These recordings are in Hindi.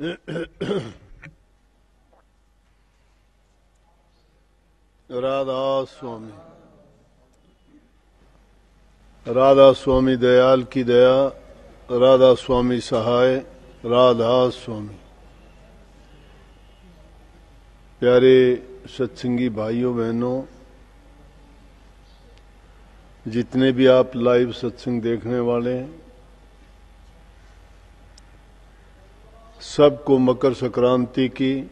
राधा स्वामी, राधा स्वामी दयाल की दया, राधा स्वामी सहाय, राधा स्वामी। प्यारे सत्संगी भाइयों बहनों, जितने भी आप लाइव सत्संग देखने वाले हैं, सबको मकर संक्रांति की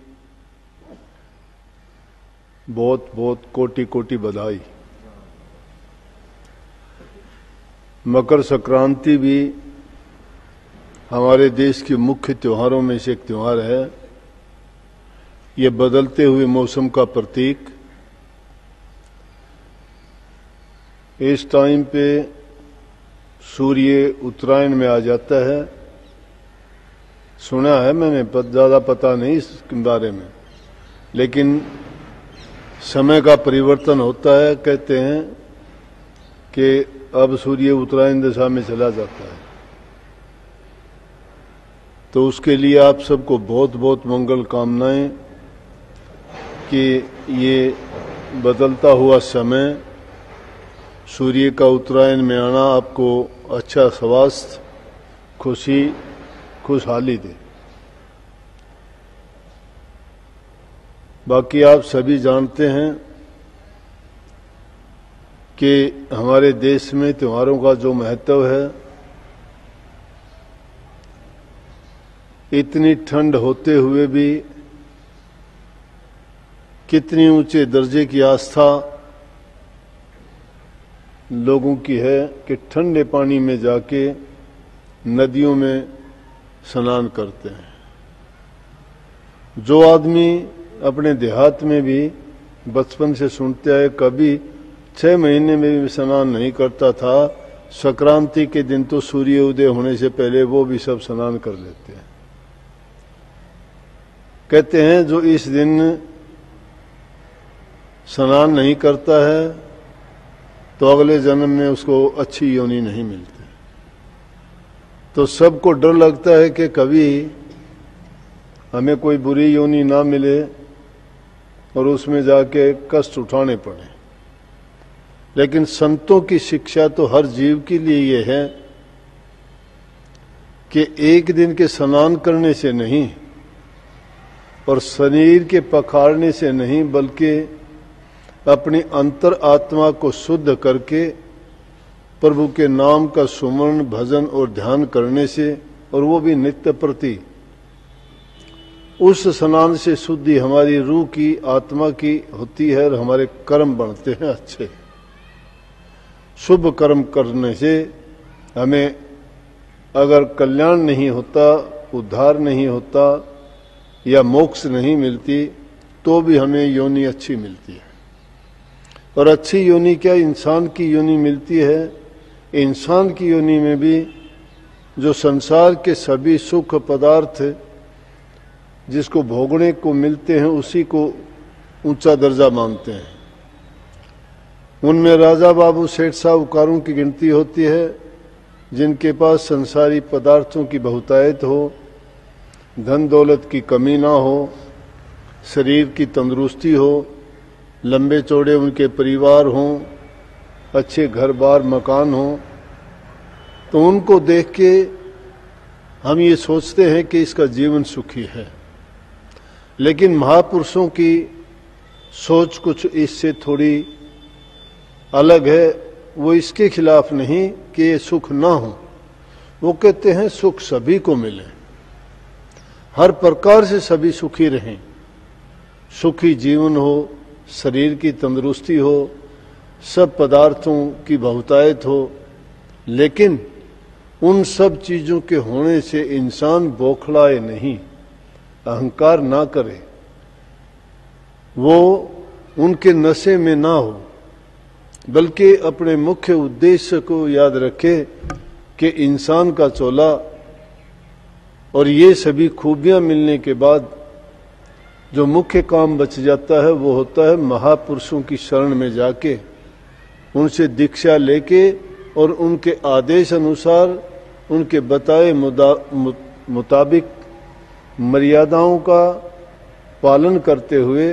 बहुत बहुत कोटि कोटि बधाई। मकर संक्रांति भी हमारे देश के मुख्य त्योहारों में से एक त्योहार है। ये बदलते हुए मौसम का प्रतीक। इस टाइम पे सूर्य उत्तरायण में आ जाता है। सुना है मैंने, ज्यादा पता नहीं इसके बारे में, लेकिन समय का परिवर्तन होता है। कहते हैं कि अब सूर्य उत्तरायण दिशा में चला जाता है। तो उसके लिए आप सबको बहुत बहुत मंगल कामनाएं कि ये बदलता हुआ समय, सूर्य का उत्तरायण में आना आपको अच्छा स्वास्थ्य, खुशी, खुशहाली दे। बाकी आप सभी जानते हैं कि हमारे देश में त्योहारों का जो महत्व है, इतनी ठंड होते हुए भी कितनी ऊंचे दर्जे की आस्था लोगों की है कि ठंडे पानी में जाके नदियों में स्नान करते हैं। जो आदमी अपने देहात में भी बचपन से सुनते आए, कभी 6 महीने में भी स्नान नहीं करता था, संक्रांति के दिन तो सूर्य उदय होने से पहले वो भी सब स्नान कर लेते हैं। कहते हैं जो इस दिन स्नान नहीं करता है तो अगले जन्म में उसको अच्छी योनि नहीं मिलती। तो सबको डर लगता है कि कभी हमें कोई बुरी योनि ना मिले और उसमें जाके कष्ट उठाने पड़े। लेकिन संतों की शिक्षा तो हर जीव के लिए ये है कि एक दिन के स्नान करने से नहीं और शरीर के पखाड़ने से नहीं, बल्कि अपनी अंतर आत्मा को शुद्ध करके प्रभु के नाम का सुमरण, भजन और ध्यान करने से, और वो भी नित्य प्रति, उस स्नान से शुद्धि हमारी रूह की, आत्मा की होती है और हमारे कर्म बनते हैं अच्छे। शुभ कर्म करने से हमें अगर कल्याण नहीं होता, उद्धार नहीं होता या मोक्ष नहीं मिलती, तो भी हमें योनि अच्छी मिलती है। और अच्छी योनि क्या, इंसान की योनि मिलती है। इंसान की योनि में भी जो संसार के सभी सुख पदार्थ जिसको भोगने को मिलते हैं, उसी को ऊंचा दर्जा मानते हैं। उनमें राजा, बाबू, सेठ, साहूकारों की गिनती होती है, जिनके पास संसारी पदार्थों की बहुतायत हो, धन दौलत की कमी ना हो, शरीर की तंदुरुस्ती हो, लंबे चौड़े उनके परिवार हों, अच्छे घर बार मकान हों। तो उनको देख के हम ये सोचते हैं कि इसका जीवन सुखी है। लेकिन महापुरुषों की सोच कुछ इससे थोड़ी अलग है। वो इसके खिलाफ नहीं कि ये सुख ना हो, वो कहते हैं सुख सभी को मिले, हर प्रकार से सभी सुखी रहें, सुखी जीवन हो, शरीर की तंदुरुस्ती हो, सब पदार्थों की बहुतायत हो। लेकिन उन सब चीजों के होने से इंसान बौखलाए नहीं, अहंकार ना करे, वो उनके नशे में ना हो, बल्कि अपने मुख्य उद्देश्य को याद रखे कि इंसान का चोला। और ये सभी खूबियां मिलने के बाद जो मुख्य काम बच जाता है वो होता है महापुरुषों की शरण में जाके उनसे दीक्षा लेके और उनके आदेश अनुसार, उनके बताए मुताबिक मर्यादाओं का पालन करते हुए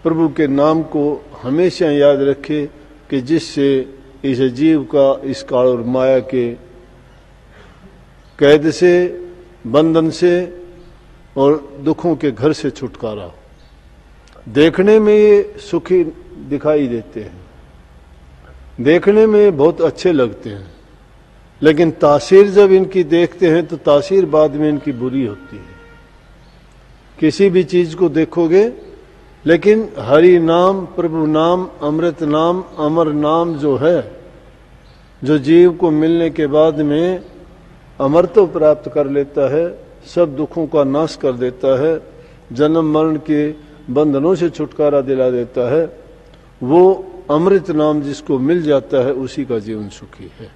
प्रभु के नाम को हमेशा याद रखे कि जिससे इस जीव का इस काल और माया के कैद से, बंधन से और दुखों के घर से छुटकारा हो। देखने में ये सुखी दिखाई देते हैं, देखने में बहुत अच्छे लगते हैं, लेकिन तासीर जब इनकी देखते हैं तो तासीर बाद में इनकी बुरी होती है। किसी भी चीज को देखोगे, लेकिन हरि नाम, प्रभु नाम, अमृत नाम, अमर नाम जो है, जो जीव को मिलने के बाद में अमरत्व प्राप्त कर लेता है, सब दुखों का नाश कर देता है, जन्म मरण के बंधनों से छुटकारा दिला देता है, वो अमृत नाम जिसको मिल जाता है उसी का जीवन सुखी है।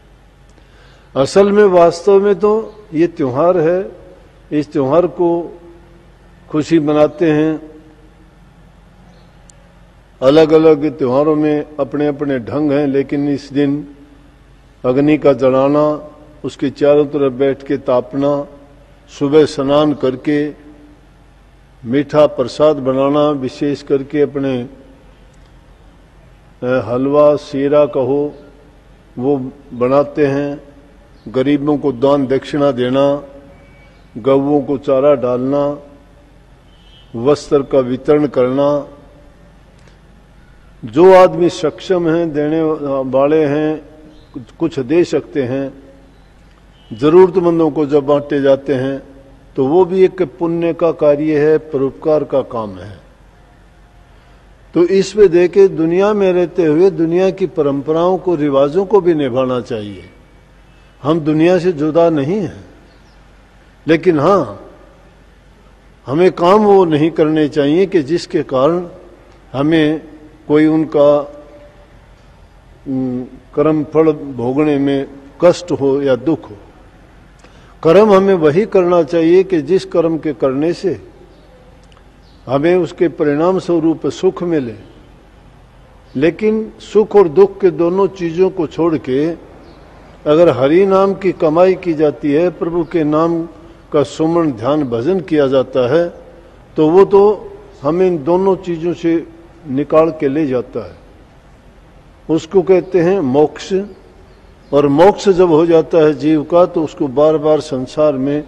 असल में वास्तव में तो ये त्योहार है, इस त्योहार को खुशी मनाते हैं। अलग अलग त्योहारों में अपने अपने ढंग हैं, लेकिन इस दिन अग्नि का जलाना, उसके चारों तरफ बैठ के तापना, सुबह स्नान करके मीठा प्रसाद बनाना, विशेष करके अपने हलवा सीरा कहो वो बनाते हैं, गरीबों को दान दक्षिणा देना, गौओं को चारा डालना, वस्त्र का वितरण करना। जो आदमी सक्षम हैं, देने वाले हैं, कुछ दे सकते हैं, जरूरतमंदों को जब बांटे जाते हैं तो वो भी एक पुण्य का कार्य है, परोपकार का काम है। तो इसमें देखे दुनिया में रहते हुए दुनिया की परंपराओं को, रिवाजों को भी निभाना चाहिए। हम दुनिया से जुदा नहीं हैं, लेकिन हाँ, हमें काम वो नहीं करने चाहिए कि जिसके कारण हमें कोई उनका कर्म फल भोगने में कष्ट हो या दुख हो। कर्म हमें वही करना चाहिए कि जिस कर्म के करने से हमें उसके परिणाम स्वरूप सुख मिले। लेकिन सुख और दुख के दोनों चीजों को छोड़ के अगर हरि नाम की कमाई की जाती है, प्रभु के नाम का सुमन ध्यान भजन किया जाता है, तो वो तो हमें इन दोनों चीजों से निकाल के ले जाता है। उसको कहते हैं मोक्ष। और मोक्ष जब हो जाता है जीव का, तो उसको बार बार संसार में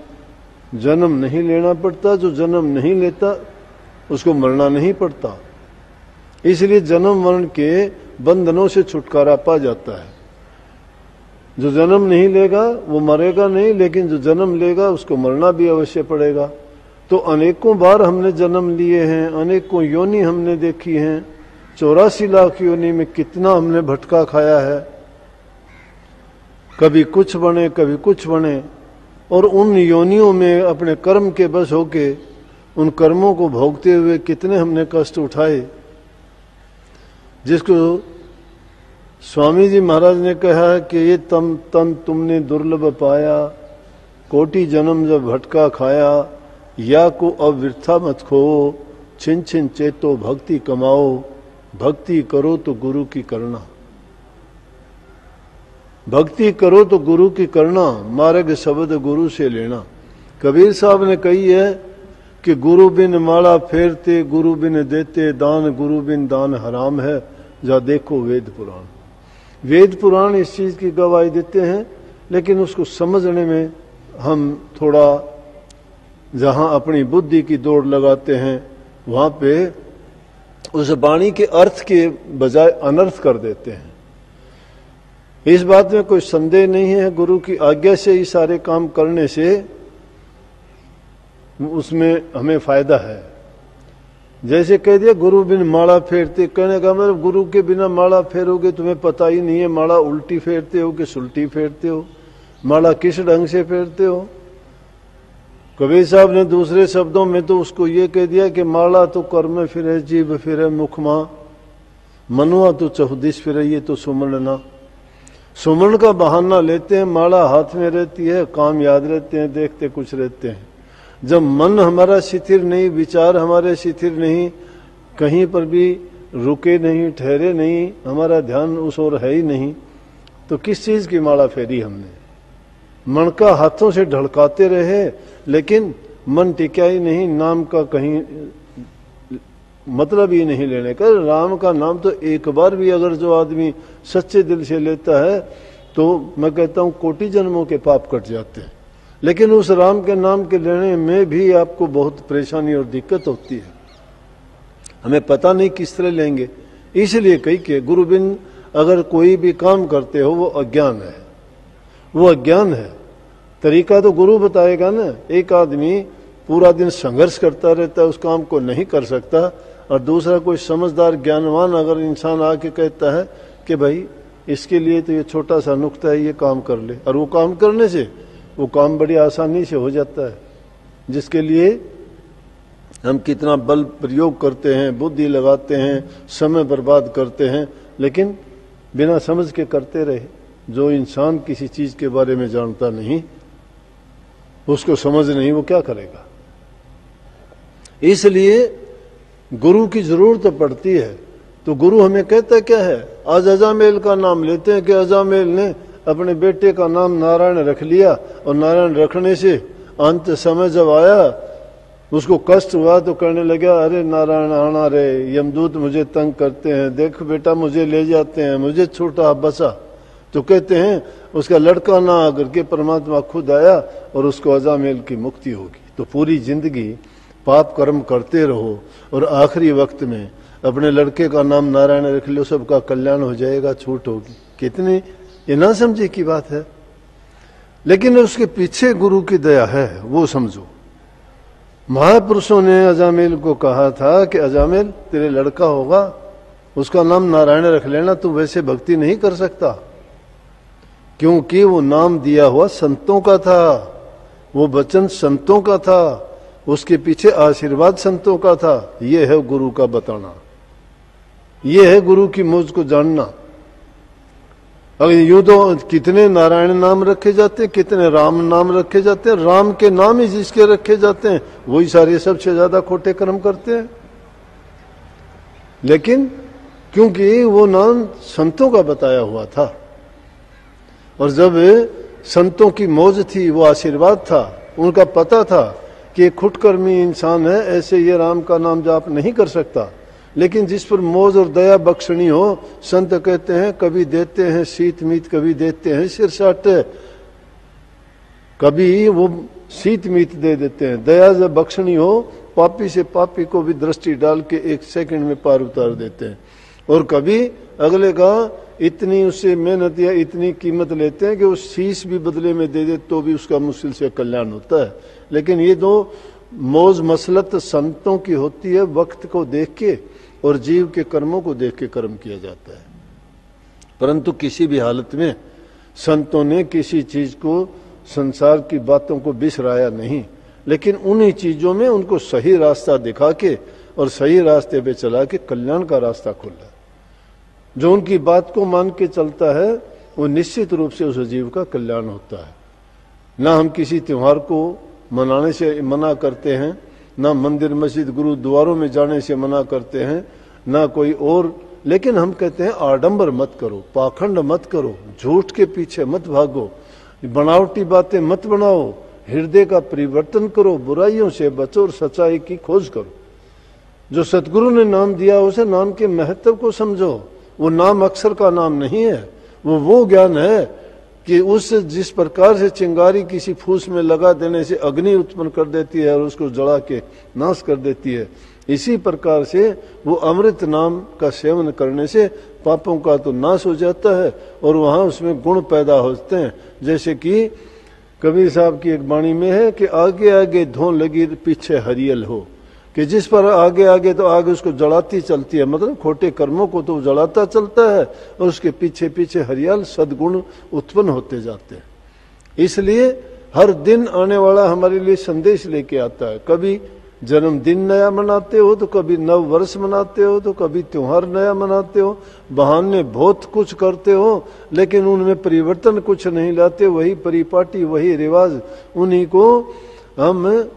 जन्म नहीं लेना पड़ता। जो जन्म नहीं लेता उसको मरना नहीं पड़ता। इसलिए जन्म मरण के बंधनों से छुटकारा पा जाता है। जो जन्म नहीं लेगा वो मरेगा नहीं, लेकिन जो जन्म लेगा उसको मरना भी अवश्य पड़ेगा। तो अनेकों बार हमने जन्म लिए हैं, अनेकों योनि हमने देखी हैं, 84 लाख योनि में कितना हमने भटका खाया है। कभी कुछ बने, कभी कुछ बने, और उन योनियों में अपने कर्म के बस होके उन कर्मों को भोगते हुए कितने हमने कष्ट उठाए। जिसको स्वामी जी महाराज ने कहा कि ये तन तुमने दुर्लभ पाया, कोटि जन्म जब भटका खाया, या को अब वृथा मत खो, छिन छिन चेतो भक्ति कमाओ, भक्ति करो तो गुरु की करना। भक्ति करो तो गुरु की करना, मार्ग शब्द गुरु से लेना। कबीर साहब ने कही है कि गुरु बिन माला फेरते, गुरु बिन देते दान, गुरु बिन दान हराम है, जा देखो वेद पुराण। वेद पुराण इस चीज की गवाही देते हैं, लेकिन उसको समझने में हम थोड़ा जहां अपनी बुद्धि की दौड़ लगाते हैं, वहां पे उस वाणी के अर्थ के बजाय अनर्थ कर देते हैं। इस बात में कोई संदेह नहीं है, गुरु की आज्ञा से ही सारे काम करने से उसमें हमें फायदा है। जैसे कह दिया गुरु बिन माला फेरते, कहने का मतलब गुरु के बिना माला फेरोगे तुम्हें पता ही नहीं है माला उल्टी फेरते हो कि सुल्टी फेरते हो, माला किस ढंग से फेरते हो। कबीर साहब ने दूसरे शब्दों में तो उसको ये कह दिया कि माला तो कर्म फिरे, जीभ फिरे मुखमा, मनुआ तो चौदिस फिरे, ये तो सुमरना। सुमरण का बहाना लेते हैं, माला हाथ में रहती है, काम याद रहते हैं, देखते कुछ रहते हैं। जब मन हमारा शिथिर नहीं, विचार हमारे शिथिर नहीं, कहीं पर भी रुके नहीं, ठहरे नहीं, हमारा ध्यान उस ओर है ही नहीं, तो किस चीज की माला फेरी हमने। मन का हाथों से ढड़काते रहे, लेकिन मन टिका ही नहीं, नाम का कहीं मतलब ही नहीं लेने का। राम का नाम तो एक बार भी अगर जो आदमी सच्चे दिल से लेता है तो मैं कहता हूं कोटि जन्मों के पाप कट जाते हैं। लेकिन उस राम के नाम के लेने में भी आपको बहुत परेशानी और दिक्कत होती है, हमें पता नहीं किस तरह लेंगे। इसलिए कही कि गुरु बिन अगर कोई भी काम करते हो वो अज्ञान है, वो अज्ञान है। तरीका तो गुरु बताएगा ना। एक आदमी पूरा दिन संघर्ष करता रहता है, उस काम को नहीं कर सकता, और दूसरा कोई समझदार ज्ञानवान अगर इंसान आके कहता है कि भाई इसके लिए तो ये छोटा सा नुक्ता है, ये काम कर ले, और वो काम करने से वो काम बड़ी आसानी से हो जाता है। जिसके लिए हम कितना बल प्रयोग करते हैं, बुद्धि लगाते हैं, समय बर्बाद करते हैं, लेकिन बिना समझ के करते रहे। जो इंसान किसी चीज के बारे में जानता नहीं, उसको समझ नहीं, वो क्या करेगा। इसलिए गुरु की जरूरत पड़ती है। तो गुरु हमें कहता क्या है, आज अजामेल का नाम लेते हैं कि अजामेल ने अपने बेटे का नाम नारायण रख लिया, और नारायण रखने से अंत समय जब आया उसको कष्ट हुआ तो कहने लगा, अरे नारायण आना रे, यमदूत मुझे तंग करते हैं, देख बेटा मुझे ले जाते हैं, मुझे छूटा बसा। तो कहते हैं उसका लड़का ना आकर के परमात्मा खुद आया और उसको अजामेल की मुक्ति होगी। तो पूरी जिंदगी पाप कर्म करते रहो और आखिरी वक्त में अपने लड़के का नाम नारायण रख लो, सबका कल्याण हो जाएगा, छूट होगी। कितनी ये ना समझे की बात है। लेकिन उसके पीछे गुरु की दया है, वो समझो। महापुरुषों ने अजामेल को कहा था कि अजामेल तेरे लड़का होगा, उसका नाम नारायण रख लेना, तू वैसे भक्ति नहीं कर सकता, क्योंकि वो नाम दिया हुआ संतों का था, वो वचन संतों का था, उसके पीछे आशीर्वाद संतों का था। ये है गुरु का बताना, ये है गुरु की मौज को जानना। अगर यूं तो कितने नारायण नाम रखे जाते हैं, कितने राम नाम रखे जाते हैं, राम के नाम ही जिसके रखे जाते हैं वही सारे सबसे ज्यादा खोटे कर्म करते हैं। लेकिन क्योंकि वो नाम संतों का बताया हुआ था, और जब संतों की मौज थी, वो आशीर्वाद था, उनका पता था कि खुटकर्मी इंसान है, ऐसे ये राम का नाम जाप नहीं कर सकता। लेकिन जिस पर मौज और दया बख्शनी हो, संत कहते हैं कभी देते हैं शीत मीत, कभी देते हैं सिरसाट, कभी वो शीत मीत दे देते हैं। दया जब बख्शनी हो, पापी से पापी को भी दृष्टि डाल के 1 सेकंड में पार उतार देते हैं। और कभी अगले का इतनी उससे मेहनत या इतनी कीमत लेते हैं कि वो शीश भी बदले में दे दे तो भी उसका मुश्किल से कल्याण होता है। लेकिन ये दो मौज मसलत संतों की होती है, वक्त को देख के और जीव के कर्मों को देख के कर्म किया जाता है। परंतु किसी भी हालत में संतों ने किसी चीज को, संसार की बातों को बिसराया नहीं, लेकिन उन्हीं चीजों में उनको सही रास्ता दिखा के और सही रास्ते पे चला के कल्याण का रास्ता खोला। जो उनकी बात को मान के चलता है वो निश्चित रूप से उस जीव का कल्याण होता है। ना हम किसी त्योहार को मनाने से मना करते हैं, ना मंदिर मस्जिद गुरुद्वारों में जाने से मना करते हैं, ना कोई और, लेकिन हम कहते हैं आडंबर मत करो, पाखंड मत करो, झूठ के पीछे मत भागो, बनावटी बातें मत बनाओ, हृदय का परिवर्तन करो, बुराइयों से बचो और सच्चाई की खोज करो। जो सतगुरु ने नाम दिया उसे नाम के महत्व को समझो। वो नाम अक्षर का नाम नहीं है, वो ज्ञान है कि उस जिस प्रकार से चिंगारी किसी फूस में लगा देने से अग्नि उत्पन्न कर देती है और उसको जला के नाश कर देती है, इसी प्रकार से वो अमृत नाम का सेवन करने से पापों का तो नाश हो जाता है और वहां उसमें गुण पैदा होते हैं। जैसे कि कबीर साहब की एक वाणी में है कि आगे आगे धों लगी पीछे हरियल हो, कि जिस पर आगे आगे तो आगे उसको जलाती चलती है, मतलब खोटे कर्मों को तो जलाता चलता है और उसके पीछे पीछे हरियाल सद्गुण उत्पन्न होते जाते हैं। इसलिए हर दिन आने वाला हमारे लिए संदेश लेके आता है। कभी जन्मदिन नया मनाते हो, तो कभी नव वर्ष मनाते हो, तो कभी त्योहार नया मनाते हो, बहाने बहुत कुछ करते हो, लेकिन उनमें परिवर्तन कुछ नहीं लाते। वही परिपाटी, वही रिवाज, उन्हीं को हम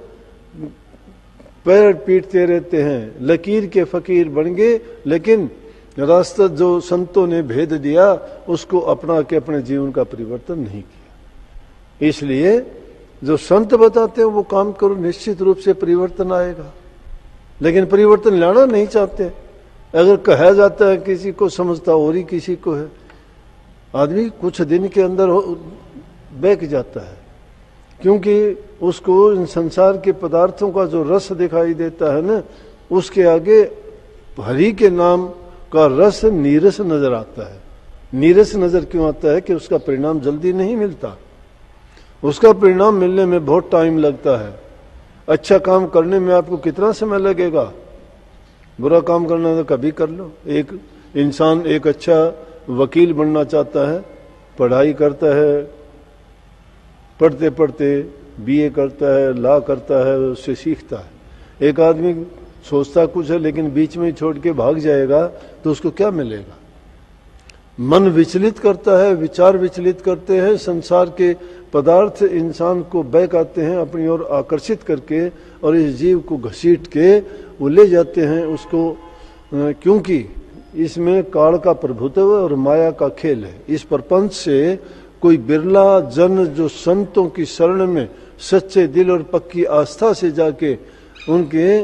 पैर पीटते रहते हैं। लकीर के फकीर बन गए, लेकिन रास्ता जो संतों ने भेद दिया उसको अपना के अपने जीवन का परिवर्तन नहीं किया। इसलिए जो संत बताते हैं वो काम करो, निश्चित रूप से परिवर्तन आएगा। लेकिन परिवर्तन लाना नहीं चाहते। अगर कहा जाता है किसी को समझता और ही किसी को है, आदमी कुछ दिन के अंदर बहक जाता है, क्योंकि उसको इन संसार के पदार्थों का जो रस दिखाई देता है ना, उसके आगे हरि के नाम का रस नीरस नजर आता है। नीरस नजर क्यों आता है? कि उसका परिणाम जल्दी नहीं मिलता, उसका परिणाम मिलने में बहुत टाइम लगता है। अच्छा काम करने में आपको कितना समय लगेगा? बुरा काम करना तो कभी कर लो। एक इंसान एक अच्छा वकील बनना चाहता है, पढ़ाई करता है, पढ़ते पढ़ते बीए करता है, लॉ करता है, उससे सीखता है। एक आदमी सोचता कुछ है लेकिन बीच में छोड़ के भाग जाएगा तो उसको क्या मिलेगा? मन विचलित करता है, विचार विचलित करते हैं, संसार के पदार्थ इंसान को बहकाते हैं अपनी ओर आकर्षित करके, और इस जीव को घसीट के वो ले जाते हैं उसको, क्योंकि इसमें काल का प्रभुत्व और माया का खेल है। इस प्रपंच से कोई बिरला जन जो संतों की शरण में सच्चे दिल और पक्की आस्था से जाके उनके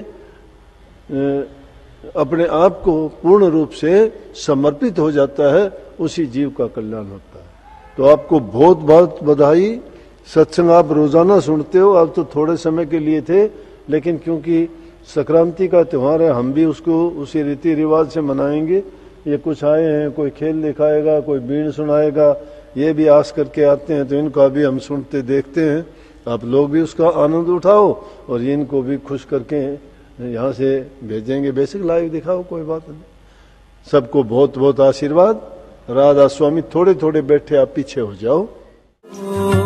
अपने आप को पूर्ण रूप से समर्पित हो जाता है, उसी जीव का कल्याण होता है। तो आपको बहुत बहुत बधाई। सत्संग आप रोजाना सुनते हो, अब तो थोड़े समय के लिए थे, लेकिन क्योंकि संक्रांति का त्यौहार है, हम भी उसको उसी रीति रिवाज से मनाएंगे। ये कुछ आए हैं, कोई खेल दिखाएगा, कोई बीन सुनाएगा, ये भी आस करके आते हैं, तो इनका भी हम सुनते देखते हैं। आप लोग भी उसका आनंद उठाओ और इनको भी खुश करके यहाँ से भेजेंगे। बेसिक लाइव दिखाओ, कोई बात नहीं। सबको बहुत बहुत आशीर्वाद। राधा स्वामी थोड़े थोड़े बैठे, आप पीछे हो जाओ।